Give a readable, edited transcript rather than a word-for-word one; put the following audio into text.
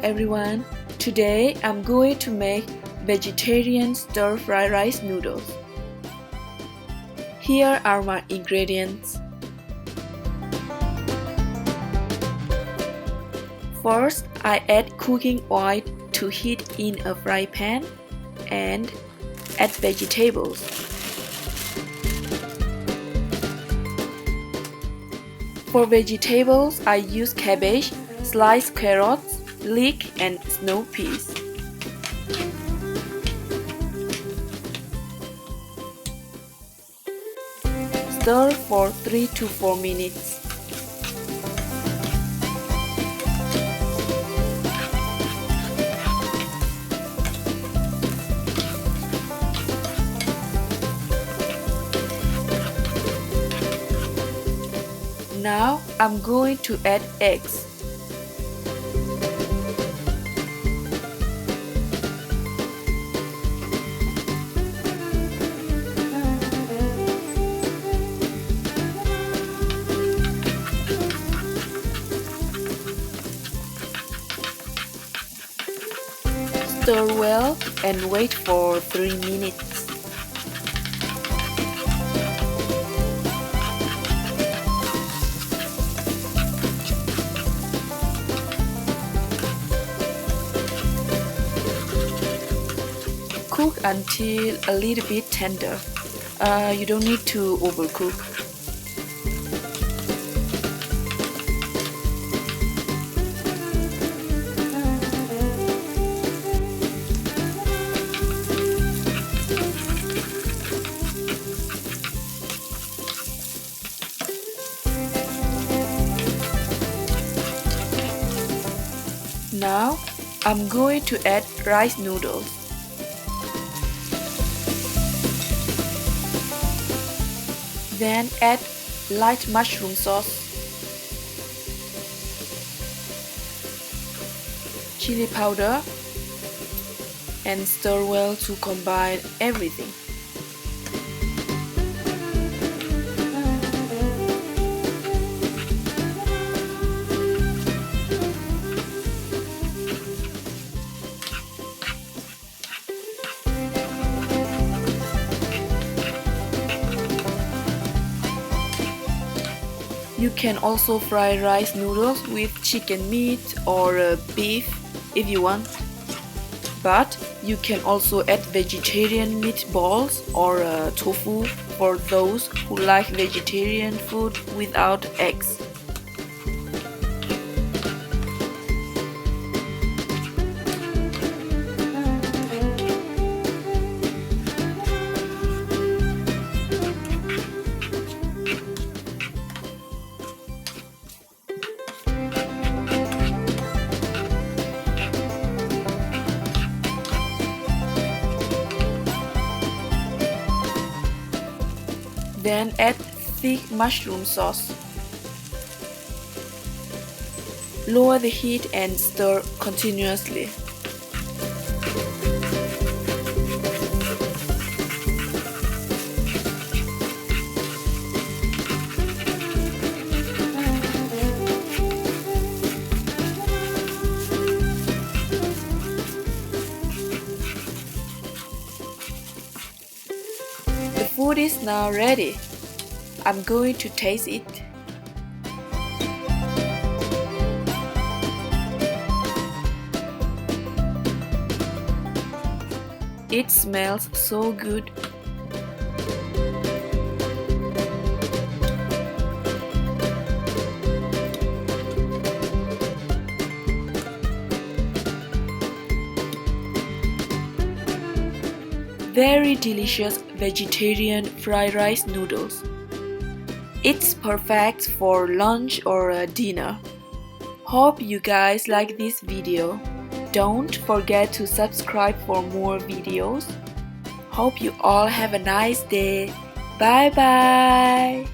everyone, today I'm going to make vegetarian stir-fry rice noodles. Here are my ingredients. First, I add cooking oil to heat in a fry pan and add vegetables. For vegetables, I use cabbage, sliced carrots, leek and snow peas. Stir for 3 to 4 minutes. Now I'm going to add eggs. Stir well and wait for 3 minutes. Cook until a little bit tender. You don't need to overcook. Now I'm going to add rice noodles. Then add light mushroom sauce, chili powder, and stir well to combine everything. You can also fry rice noodles with chicken meat or beef if you want. But you can also add vegetarian meatballs or tofu for those who like vegetarian food without eggs. Then add thick mushroom sauce. Lower the heat and stir continuously. The food is now ready. I'm going to taste it. It smells so good. Very delicious vegetarian fried rice noodles. It's perfect for lunch or dinner. Hope you guys like this video. Don't forget to subscribe for more videos. Hope you all have a nice day. Bye bye.